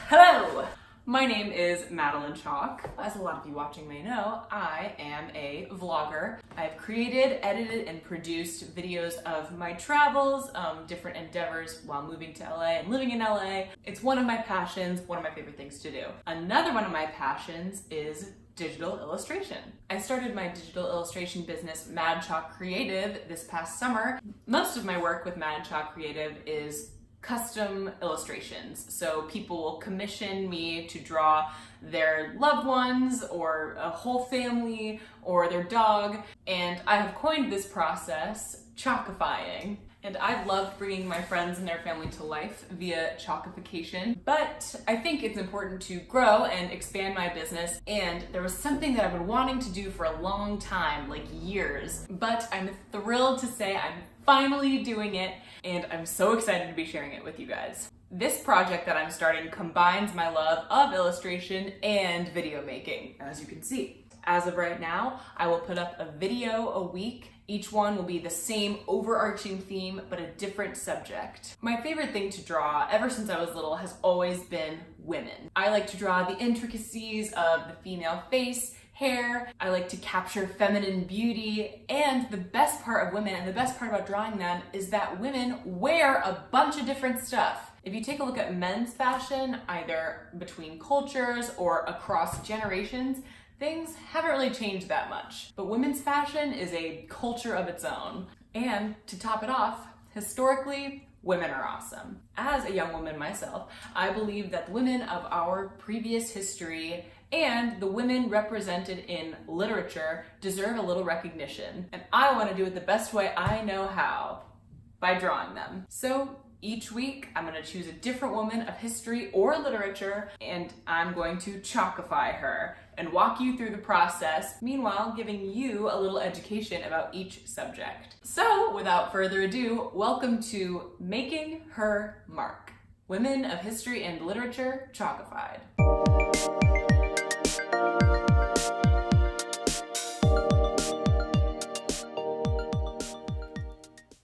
Hello! My name is Madeleine Chalk. As a lot of you watching may know, I am a vlogger. I've created, edited, and produced videos of my travels, different endeavors while moving to LA and living in LA. It's one of my passions, one of my favorite things to do. Another one of my passions is digital illustration. I started my digital illustration business, Mad Chalk Creative, this past summer. Most of my work with Mad Chalk Creative is custom illustrations. So people will commission me to draw their loved ones or a whole family or their dog. And I have coined this process chalkifying. And I've loved bringing my friends and their family to life via chalkification. But I think it's important to grow and expand my business. And there was something that I've been wanting to do for a long time, like years. But I'm thrilled to say I'm finally doing it. And I'm so excited to be sharing it with you guys. This project that I'm starting combines my love of illustration and video making, as you can see. As of right now, I will put up a video a week. Each one will be the same overarching theme, but a different subject. My favorite thing to draw ever since I was little has always been women. I like to draw the intricacies of the female face, hair. I like to capture feminine beauty, and the best part of women and the best part about drawing them is that women wear a bunch of different stuff. If you take a look at men's fashion, either between cultures or across generations, things haven't really changed that much. But women's fashion is a culture of its own. And to top it off, historically, women are awesome. As a young woman myself, I believe that the women of our previous history and the women represented in literature deserve a little recognition. And I want to do it the best way I know how, by drawing them. So each week, I'm going to choose a different woman of history or literature, and I'm going to chalkify her and walk you through the process, meanwhile giving you a little education about each subject. So, without further ado, welcome to Making Her Mark. Women of History and Literature Chalkified.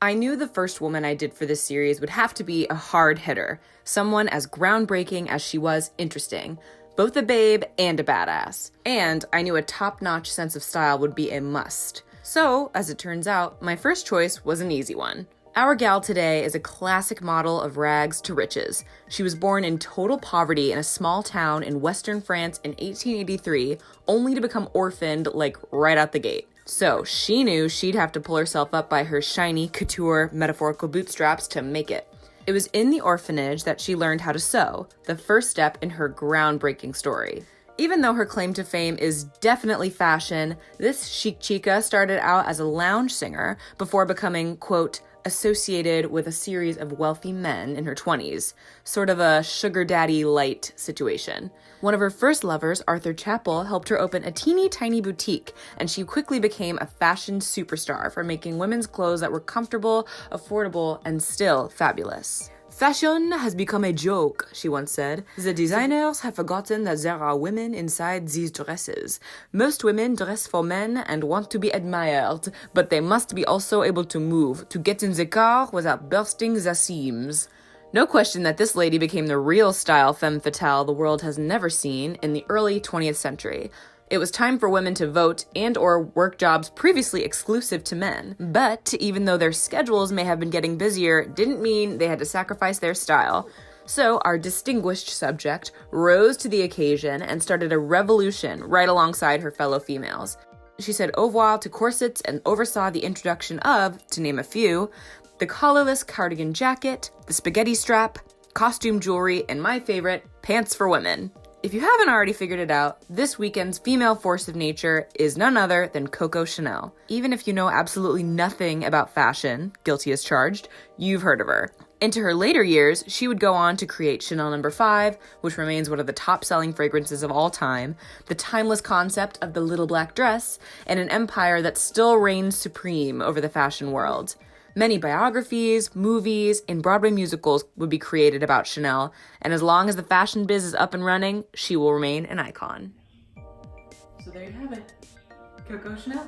I knew the first woman I did for this series would have to be a hard hitter, someone as groundbreaking as she was interesting, both a babe and a badass. And I knew a top-notch sense of style would be a must. So, as it turns out, my first choice was an easy one. Our gal today is a classic model of rags to riches. She was born in total poverty in a small town in Western France in 1883, only to become orphaned like right out the gate. So she knew she'd have to pull herself up by her shiny couture metaphorical bootstraps to make it. It was in the orphanage that she learned how to sew, the first step in her groundbreaking story. Even though her claim to fame is definitely fashion, this chic chica started out as a lounge singer before becoming, quote, associated with a series of wealthy men in her 20s, sort of a sugar daddy light situation. One of her first lovers, Arthur Chappell, helped her open a teeny tiny boutique, and she quickly became a fashion superstar for making women's clothes that were comfortable, affordable, and still fabulous. Fashion has become a joke, she once said. The designers have forgotten that there are women inside these dresses. Most women dress for men and want to be admired, but they must be also able to move, to get in the car without bursting the seams. No question that this lady became the real style femme fatale the world has never seen in the early 20th century. It was time for women to vote and or work jobs previously exclusive to men. But even though their schedules may have been getting busier, didn't mean they had to sacrifice their style. So our distinguished subject rose to the occasion and started a revolution right alongside her fellow females. She said au revoir to corsets and oversaw the introduction of, to name a few, the collarless cardigan jacket, the spaghetti strap, costume jewelry, and my favorite, pants for women. If you haven't already figured it out, this weekend's female force of nature is none other than Coco Chanel. Even if you know absolutely nothing about fashion, guilty as charged, you've heard of her. Into her later years, she would go on to create Chanel No. 5, which remains one of the top-selling fragrances of all time, the timeless concept of the little black dress, and an empire that still reigns supreme over the fashion world. Many biographies, movies, and Broadway musicals would be created about Chanel, and as long as the fashion biz is up and running, she will remain an icon. So there you have it, Coco Chanel.